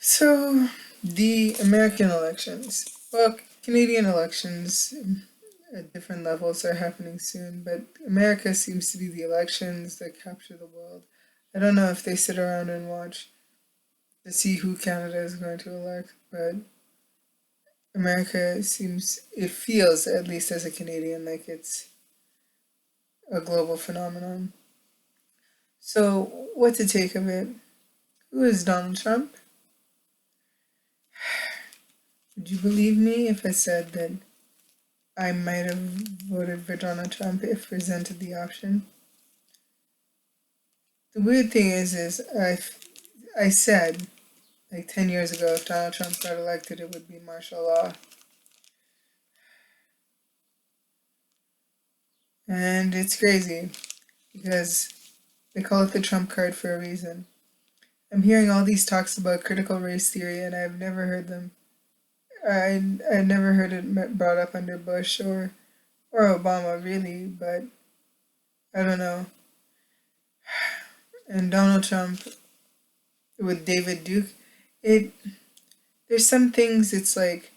So, the American elections. Well, Canadian elections at different levels are happening soon, but America seems to be the elections that capture the world. I don't know if they sit around and watch to see who Canada is going to elect, but America seems, it feels, at least as a Canadian, like it's a global phenomenon. So, what to take of it? Who is Donald Trump? Would you believe me if I said that I might have voted for Donald Trump if presented the option? The weird thing is I said like 10 years ago if Donald Trump got elected, it would be martial law, and it's crazy because they call it the Trump card for a reason. I'm hearing all these talks about critical race theory, and I've never heard them. I never heard it brought up under Bush or Obama really, but I don't know. And Donald Trump with David Duke, it there's some things it's like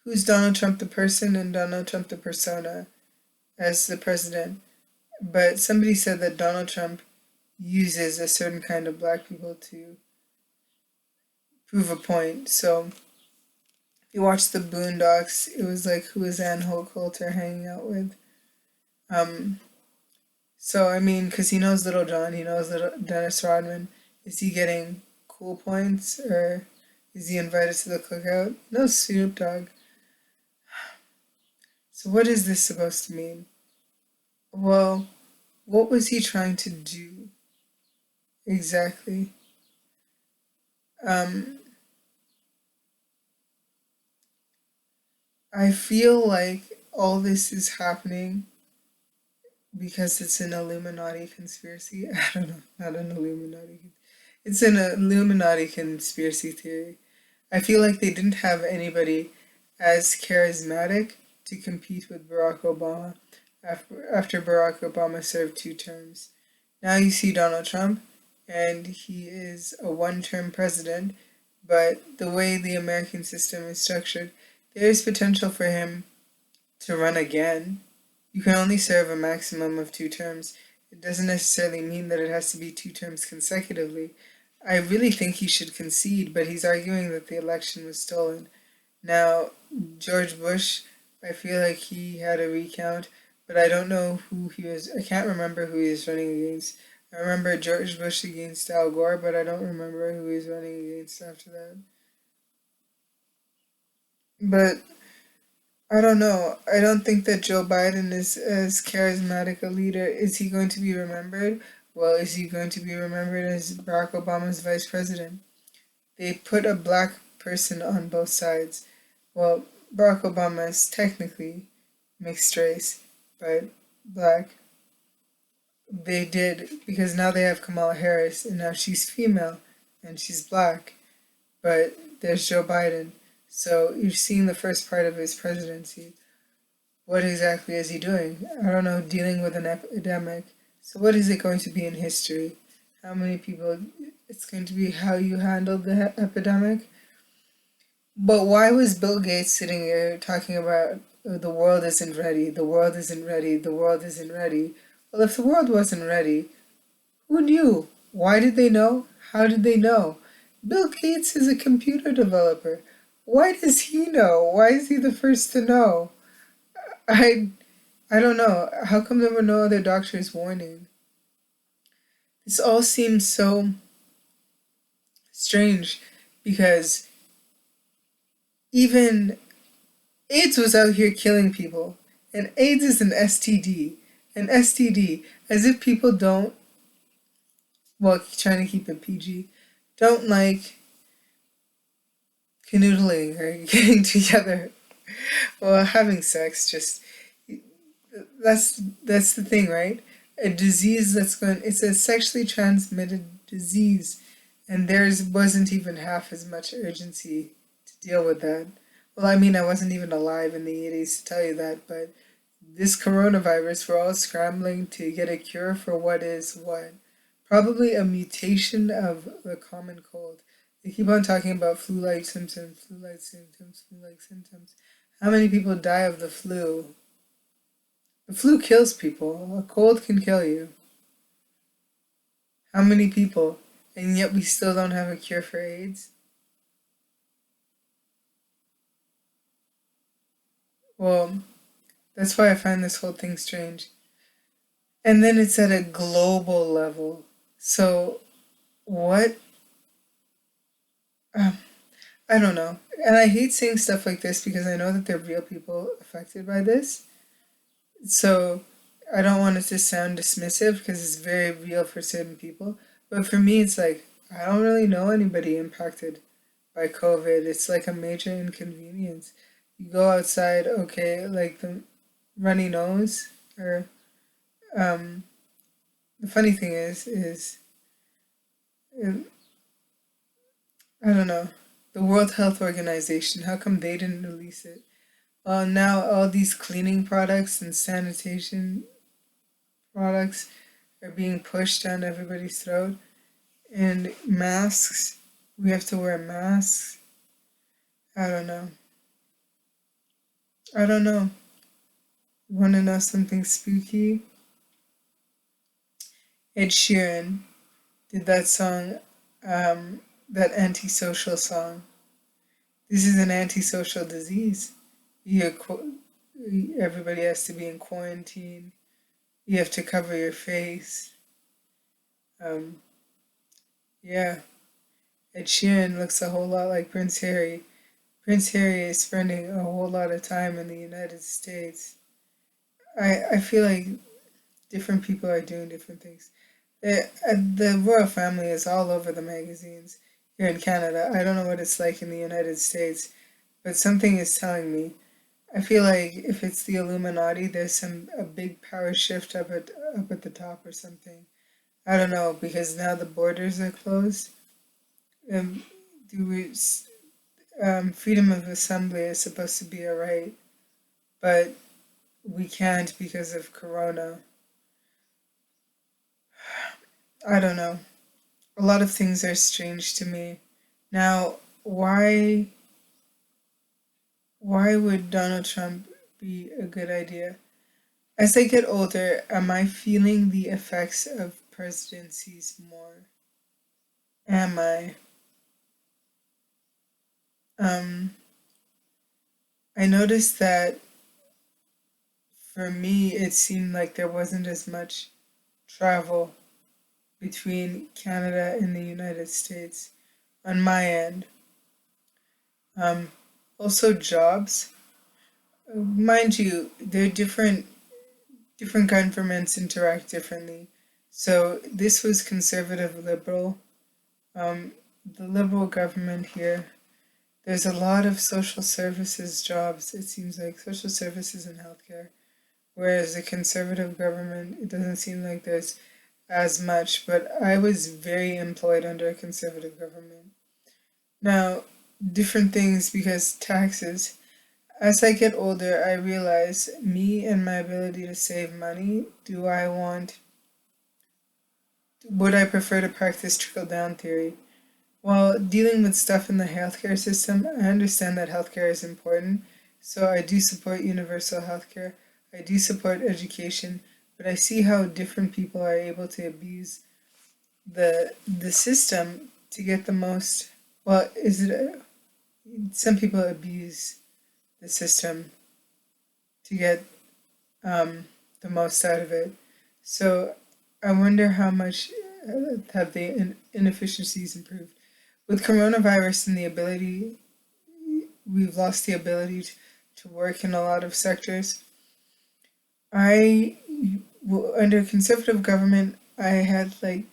who's Donald Trump the person and Donald Trump the persona as the president. But somebody said that Donald Trump uses a certain kind of black people to prove a point. So if you watch the Boondocks, it was like who is Ann Hochholter hanging out with? Um, so I mean, because he knows Little John, he knows Little Dennis Rodman. Is he getting cool points or is he invited to the cookout? No, Snoop Dogg. So what is this supposed to mean? Well, what was he trying to do exactly? Um, I feel like all this is happening because it's an Illuminati conspiracy. I don't know, not an Illuminati. It's an Illuminati conspiracy theory. I feel like they didn't have anybody as charismatic to compete with Barack Obama after Barack Obama served 2 terms. Now you see Donald Trump, and he is a one-term president, but the way the American system is structured, there is potential for him to run again. You can only serve a maximum of 2 terms. It doesn't necessarily mean that it has to be 2 terms consecutively. I really think he should concede, but he's arguing that the election was stolen. Now, George Bush, I feel like he had a recount, but I don't know who he was. I can't remember who he was running against. I remember George Bush against Al Gore, but I don't remember who he was running against after that. But I don't know. I don't think that Joe Biden is as charismatic a leader. Is he going to be remembered? Well, is he going to be remembered as Barack Obama's vice president? They put a black person on both sides. Well, Barack Obama is technically mixed race, but black. They did because now they have Kamala Harris, and now she's female and she's black. But there's Joe Biden. So you're seeing the first part of his presidency. What exactly is he doing? I don't know, dealing with an epidemic. So what is it going to be in history? How many people? It's going to be how you handled the epidemic. But why was Bill Gates sitting here talking about the world isn't ready, the world isn't ready, the world isn't ready? Well, if the world wasn't ready, who knew? Why did they know? How did they know? Bill Gates is a computer developer. Why does he know? Why is he the first to know? I I don't know. How come there were no other doctors warning? This all seems so strange because even AIDS was out here killing people, and AIDS is an STD. An STD, as if people don't, well, trying to keep it PG, don't like canoodling or getting together. Well, having sex, just that's the thing, right? A disease that's going, it's a sexually transmitted disease, and theirs wasn't even half as much urgency to deal with that. Well, I mean, I wasn't even alive in the 80s to tell you that, but this coronavirus, we're all scrambling to get a cure for what is what? Probably a mutation of the common cold. They keep on talking about flu-like symptoms, flu-like symptoms, flu-like symptoms. How many people die of the flu? The flu kills people. A cold can kill you. How many people? And yet we still don't have a cure for AIDS? Well, that's why I find this whole thing strange. And then it's at a global level. So, what? Um, I don't know. And I hate saying stuff like this because I know that there are real people affected by this. So, I don't want it to sound dismissive because it's very real for certain people. But for me, it's like, I don't really know anybody impacted by COVID. It's like a major inconvenience. You go outside, okay, like the runny nose, or um, the funny thing is uh, I don't know, the World Health Organization. How come they didn't release it? Now all these cleaning products and sanitation products are being pushed down everybody's throat, and masks. We have to wear masks. I don't know. I don't know. You want to know something spooky? Ed Sheeran did that song, that antisocial song. This is an antisocial disease. You, everybody has to be in quarantine. You have to cover your face. Um, yeah, Ed Sheeran looks a whole lot like Prince Harry. Prince Harry is spending a whole lot of time in the United States. I feel like different people are doing different things. The royal family is all over the magazines here in Canada. I don't know what it's like in the United States, but something is telling me. I feel like if it's the Illuminati, there's a big power shift up at the top or something. I don't know because now the borders are closed. Um, do we, freedom of assembly is supposed to be a right, but we can't because of Corona. I don't know. A lot of things are strange to me. Now, why would Donald Trump be a good idea? As I get older, am I feeling the effects of presidencies more? Am I? Um, I noticed that for me, it seemed like there wasn't as much travel between Canada and the United States on my end. Um, Also, jobs. Mind you, they're different governments interact differently. So this was conservative liberal. The liberal government here, there's a lot of social services jobs, it seems like social services and healthcare. Whereas the conservative government, it doesn't seem like there's as much, but I was very employed under a conservative government. Now, different things because taxes. As I get older, I realize me and my ability to save money. Would I prefer to practice trickle down theory? While dealing with stuff in the healthcare system, I understand that healthcare is important. So I do support universal healthcare. I do support education, but I see how different people are able to abuse the system to get the most. Well, some people abuse the system to get the most out of it. So I wonder how much have the inefficiencies improved. With coronavirus and the ability, we've lost the ability to work in a lot of sectors. I, under conservative government, I had like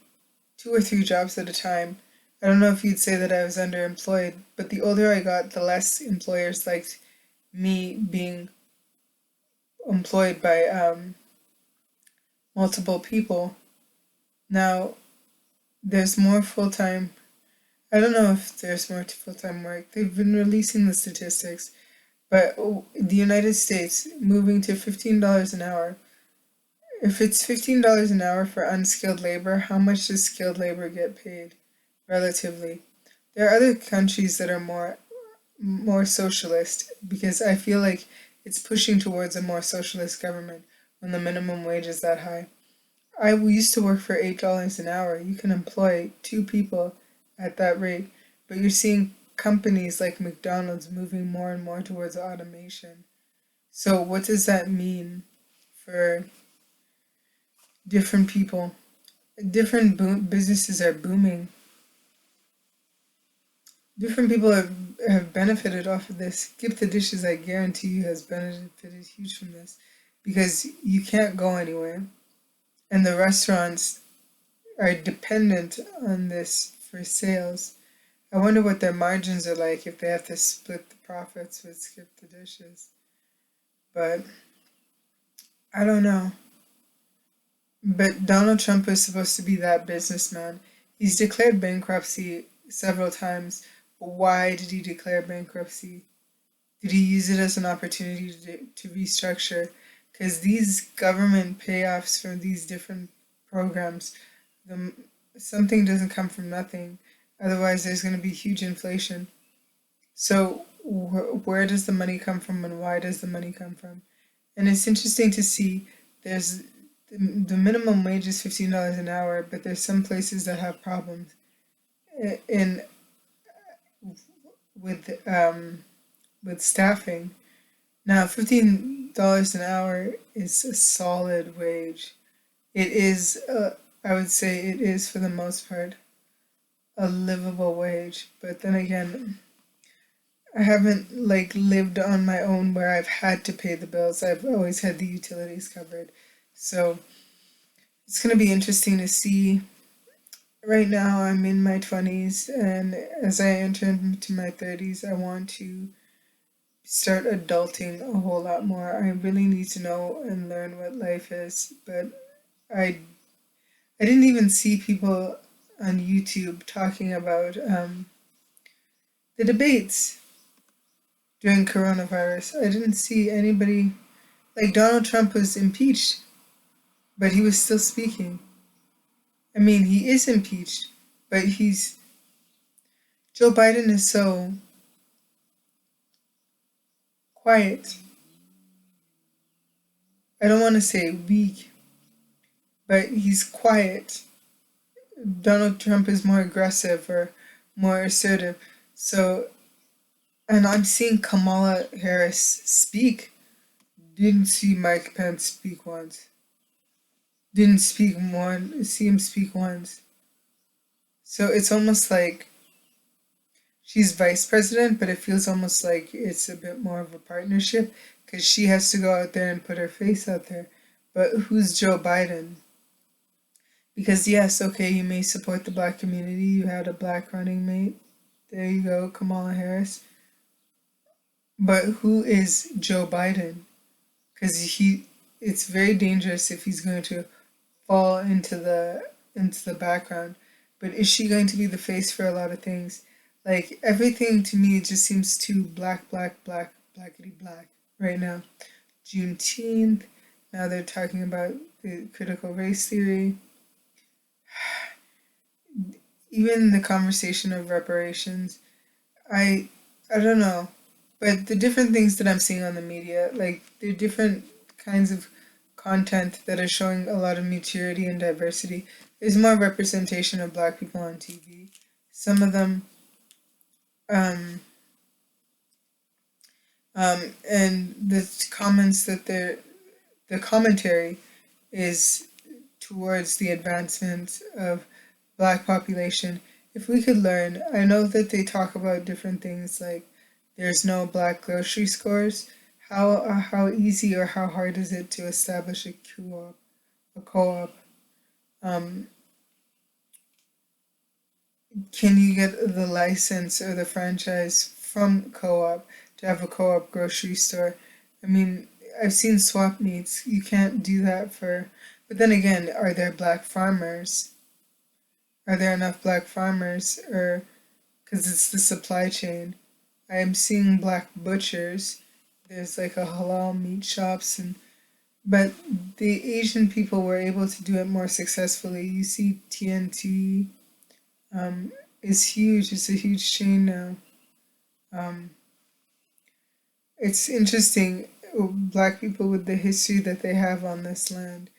2 or 3 jobs at a time. I don't know if you'd say that I was underemployed, but the older I got, the less employers liked me being employed by multiple people. Now, there's more full time. I don't know if there's more full time work. They've been releasing the statistics, but the United States moving to $15 an hour. If it's $15 an hour for unskilled labor, how much does skilled labor get paid relatively? There are other countries that are more socialist because I feel like it's pushing towards a more socialist government when the minimum wage is that high. I used to work for $8 an hour. You can employ two people at that rate, but you're seeing companies like McDonald's moving more and more towards automation. So what does that mean for different people? Businesses are booming. Different people have benefited off of this. Skip the Dishes, I guarantee you, has benefited huge from this because you can't go anywhere. And the restaurants are dependent on this for sales. I wonder what their margins are like if they have to split the profits with Skip the Dishes. But I don't know. But Donald Trump is supposed to be that businessman. He's declared bankruptcy several times. Why did he declare bankruptcy? Did he use it as an opportunity to restructure? Because these government payoffs from these different programs, the, something doesn't come from nothing. Otherwise, there's going to be huge inflation. So, where does the money come from and why does the money come from? And it's interesting to see there's the minimum wage is $15 an hour, but there's some places that have problems in with with staffing. Now, $15 an hour is a solid wage. It is, I would say, it is for the most part a livable wage. But then again, I haven't like lived on my own where I've had to pay the bills. I've always had the utilities covered. So it's going to be interesting to see. Right now, I'm in my 20s, and as I enter into my 30s, I want to start adulting a whole lot more. I really need to know and learn what life is, but I I didn't even see people on YouTube talking about the debates during coronavirus. I didn't see anybody like Donald Trump was impeached, but he was still speaking. I mean, he is impeached, but he's Joe Biden is so quiet. I don't want to say weak, but he's quiet. Donald Trump is more aggressive or more assertive. So, and I'm seeing Kamala Harris speak. Didn't see Mike Pence speak once. Didn't speak one. See him speak once. So it's almost like she's vice president, but it feels almost like it's a bit more of a partnership because she has to go out there and put her face out there. But who's Joe Biden? Because yes, okay, you may support the black community. You had a black running mate. There you go, Kamala Harris. But who is Joe Biden? Because it's very dangerous if he's going to fall into the background. But is she going to be the face for a lot of things? Like everything to me just seems too blackety black right now. Juneteenth. Now they're talking about the critical race theory. Even the conversation of reparations. I I don't know. But the different things that I'm seeing on the media, like the different kinds of content that are showing a lot of maturity and diversity. There's more representation of black people on TV. Some of them, um, and the comments that the commentary is towards the advancement of black population. If we could learn, I know that they talk about different things like there's no black grocery stores. How easy or how hard is it to establish a co-op? A co-op. Um, can you get the license or the franchise from co-op to have a co-op grocery store? I mean, I've seen swap meets. You can't do that for. But then again, are there black farmers? Are there enough black farmers, or because it's the supply chain? I am seeing black butchers. There's like a halal meat shops and but the Asian people were able to do it more successfully. You see TNT, is huge. It's a huge chain now. Um, it's interesting, black people with the history that they have on this land,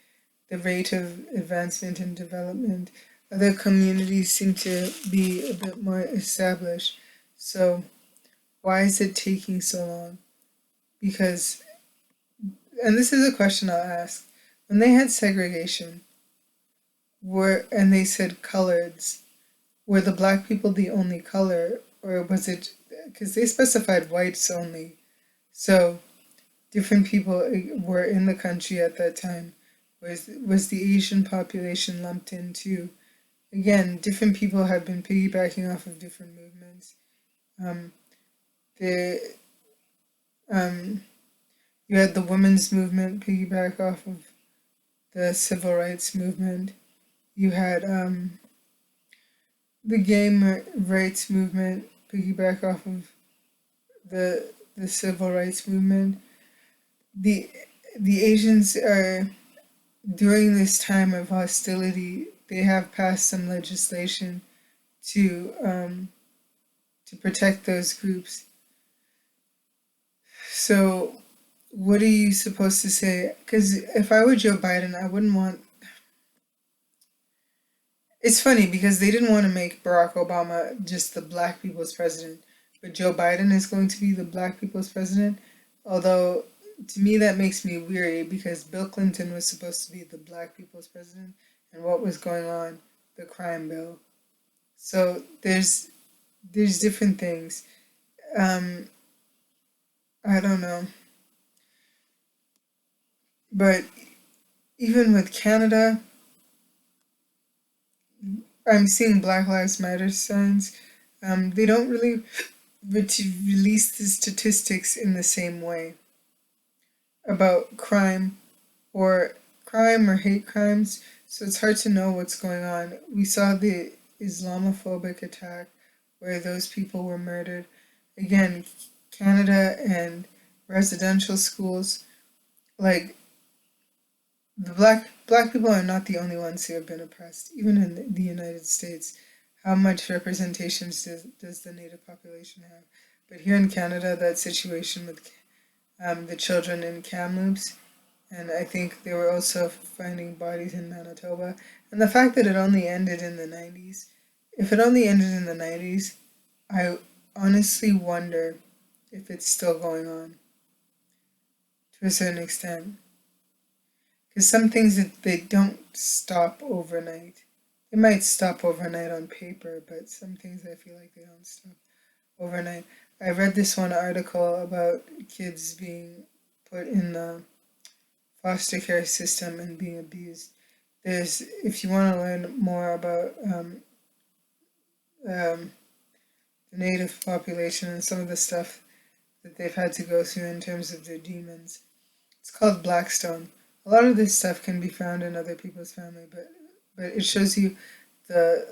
the rate of advancement and development. Other communities seem to be a bit more established. So why is it taking so long? Because, and this is a question I'll ask, when they had segregation, and they said coloreds, were the black people the only color, or was it because they specified whites only? So different people were in the country at that time. Was the Asian population lumped in too? Again, different people have been piggybacking off of different movements. Um, the you had the women's movement piggyback off of the civil rights movement. You had the gay rights movement piggyback off of the civil rights movement. The the Asians are, during this time of hostility, they have passed some legislation to protect those groups. So what are you supposed to say? Because if I were Joe Biden, I wouldn't want. It's funny because they didn't want to make Barack Obama just the black people's president, but Joe Biden is going to be the black people's president. Although to me that makes me weary because Bill Clinton was supposed to be the black people's president, and what was going on, the crime bill. So there's different things. Um, I don't know, but even with Canada, I'm seeing Black Lives Matter signs. They don't really release the statistics in the same way about or crime or hate crimes, so it's hard to know what's going on. We saw the Islamophobic attack where those people were murdered. Again, Canada and residential schools, like the black people are not the only ones who have been oppressed. Even in the United States, how much representation does the Native population have? But here in Canada, that situation with the children in Kamloops, and I think they were also finding bodies in Manitoba, and the fact that it only ended in the 90s. If it only ended in the 90s, I honestly wonder if it's still going on to a certain extent. Because some things that they don't stop overnight. They might stop overnight on paper, but some things I feel like they don't stop overnight. I read this one article about kids being put in the foster care system and being abused. If you want to learn more about um, the native population and some of the stuff that they've had to go through in terms of their demons, it's called Blackstone. A lot of this stuff can be found in other people's family, but it shows you the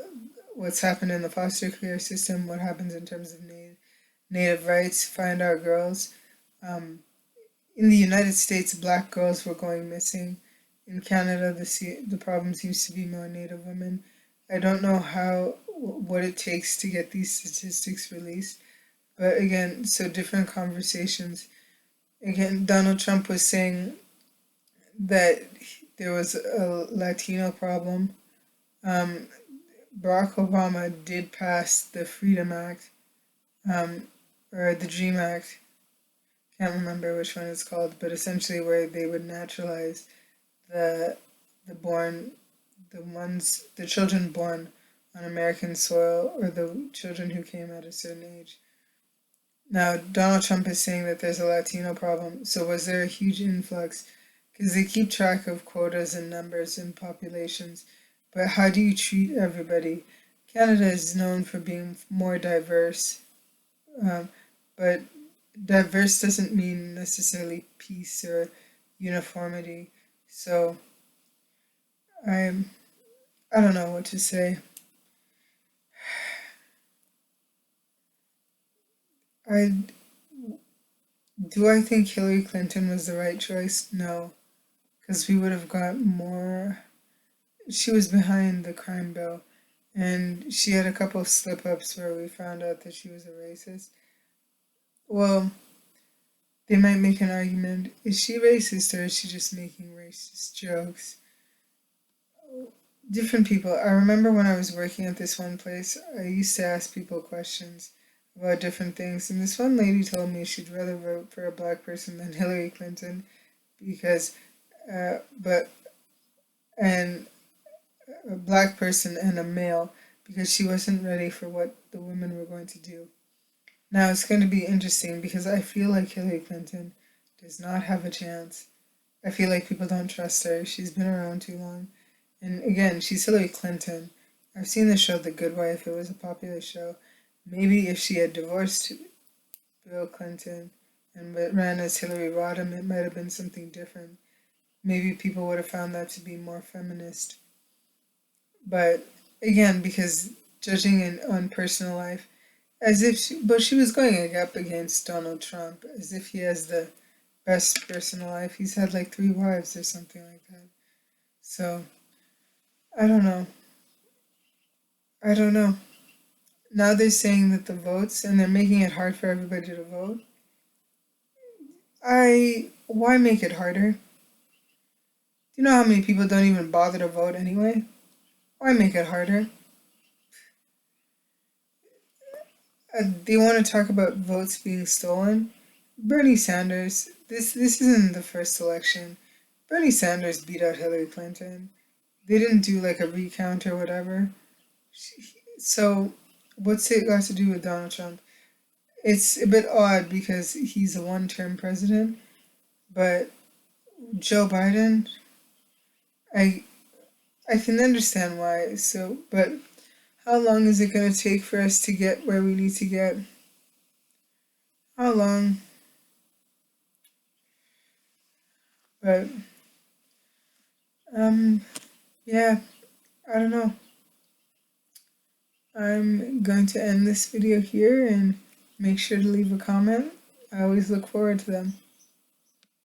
what's happened in the foster care system, what happens in terms of native rights, find our girls. Um, in the United States, black girls were going missing. In Canada, the problem seems to be more native women. I don't know what it takes to get these statistics released, but again, so different conversations. Again, Donald Trump was saying that there was a Latino problem. Um, Barack Obama did pass the Freedom Act, um, or the Dream Act. Can't remember which one it's called, but essentially where they would naturalize the the born the children born on American soil or the children who came at a certain age. Now Donald Trump is saying that there's a Latino problem. So was there a huge influx? Because they keep track of quotas and numbers and populations, but how do you treat everybody? Canada is known for being more diverse, um, but diverse doesn't mean necessarily peace or uniformity. So I'm I don't know what to say. I I think Hillary Clinton was the right choice? No, because we would have got more. She was behind the crime bill, and she had a couple of slip-ups where we found out that she was a racist. Well, they might make an argument, is she racist or is she just making racist jokes? Different people. I remember when I was working at this one place, I used to ask people questions about different things, and this one lady told me she'd rather vote for a black person than Hillary Clinton because, but, and a black person and a male because she wasn't ready for what the women were going to do. Now it's going to be interesting because I feel like Hillary Clinton does not have a chance. I feel like people don't trust her. She's been around too long. And again, she's Hillary Clinton. I've seen the show The Good Wife. It was a popular show. Maybe if she had divorced Bill Clinton and ran as Hillary Rodham, it might have been something different. Maybe people would have found that to be more feminist. But again, because judging on personal life, but she was going up against Donald Trump, as if he has the best personal life. He's had like 3 wives or something like that. So, I don't know. I don't know. Now they're saying that the votes, and they're making it hard for everybody to vote. Why make it harder? Do you know how many people don't even bother to vote anyway? Why make it harder? They want to talk about votes being stolen. Bernie Sanders, this isn't the first election. Bernie Sanders beat out Hillary Clinton. They didn't do like a recount or whatever. So, what's it got to do with Donald Trump? It's a bit odd because he's a one-term president, but Joe Biden, I I can understand why. So, but how long is it going to take for us to get where we need to get? How long? But um, yeah, I don't know. I'm going to end this video here and make sure to leave a comment. I always look forward to them.